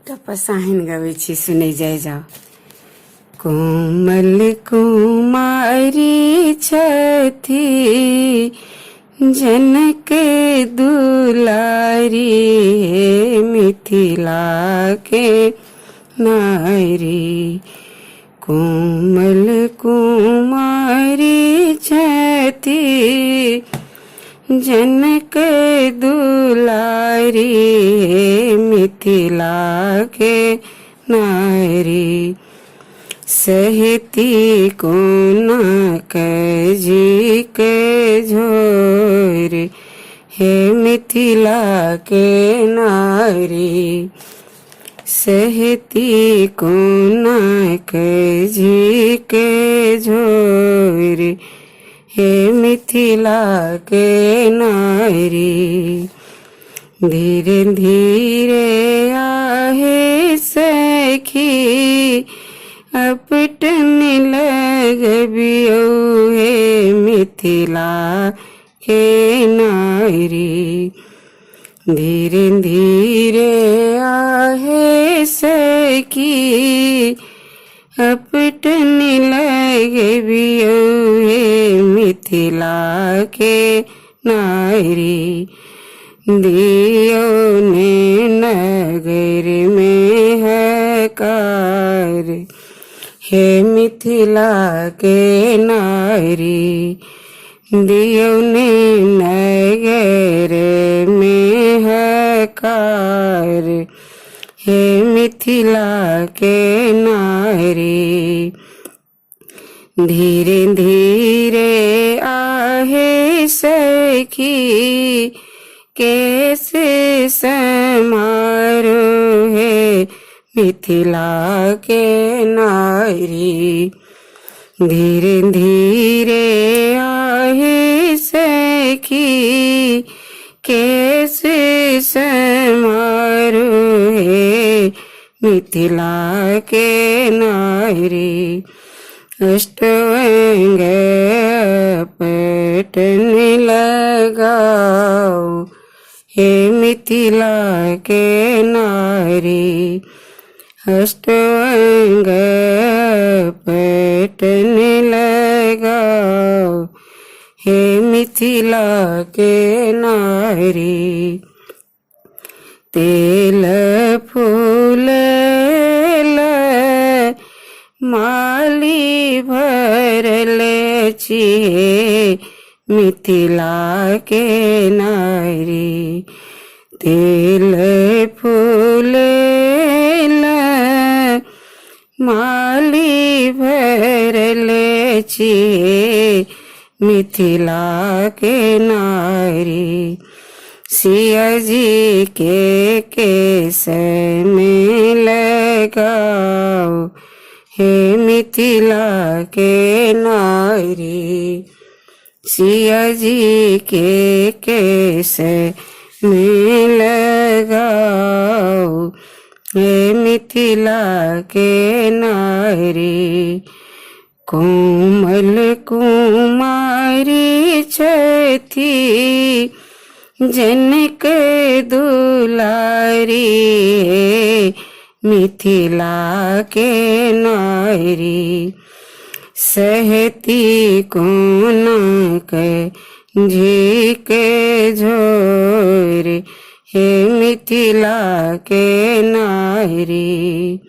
गपसाहिन गबै छी, सुनै जाइ जाओ। कोमल कुमारी छथी जनक दुलारी, मिथिला के नारी। कोमल कुमारी छथी जनक दुलारी, मिथिला के नारी। सहती कोना कजी के झोर, हे मिथिला के नारी। सहती कोना कजी के झोर, हे मिथिला के नारी। धीरे धीरे आहे सखी, अपटन लगबियो, हे मिथिला के नारी। धीरे धीरे आहे सखी, अपटन लगबियो, हे मिथिला के नारी। दियो ने नगर में हकार, हे मिथिला के नारी। दियो ने नगर में हकार, हे मिथिला के नारी। धीरे धीरे आहे सखी, कैसे समारो, हे मिथिला के नारी। धीरे धीरे आहे सखी, कैसे समारो, हे मिथिला के नारी। अष्टवंग पटन लगाओ, हे मिथिला के नारी। अष्टवंग पटन लगाओ, हे मिथिला के नारी। तेल फूल माली भरल छिए, मिथिला के नारी। तेल फूल माली भरल छिए, मिथिला के नारी। सिया जी के केस में लगाओ, हे मिथिला के नारी। सिया जी के केस में लगाओ, हे मिथिला के नारी। कोमल कुमारी छथी जनक दुलारी, मिथिला के नारी। सहती कोना कजी के झोर, हे मिथिला के नारी।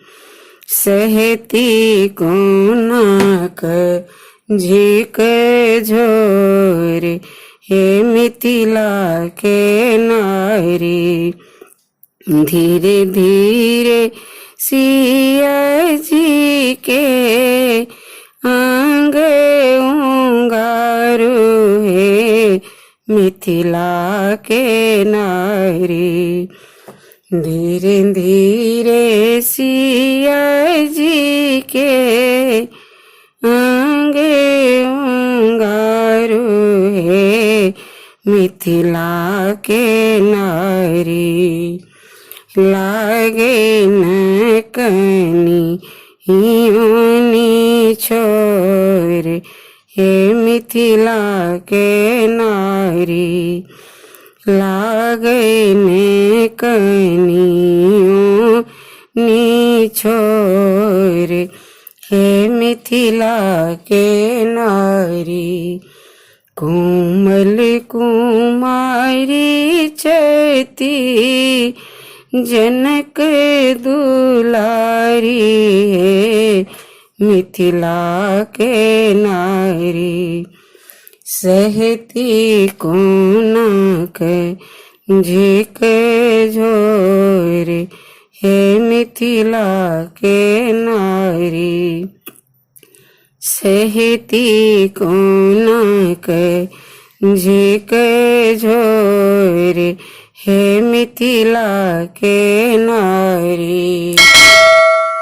सहती कोना कजी के झोर, हे मिथिला के नारी। धीरे धीरे सिया जी के आंग उंगारू, हे मिथिला के नारी। धीरे धीरे सिया जी के आंग उंगारू, हे मिथिला के नारी। लागे न कनी हियोनी छोर, हे मिथिला के नारी। लागे ने कनियों छोर हे मिथिला के नारी। कोमल कुमारी चैती जनक दुलारी है मिथिला के नारी। सहती कोनक झिक झोर हे मिथिला के नारी। सहती कोनक झिक झोर हे मिथिला के नारी।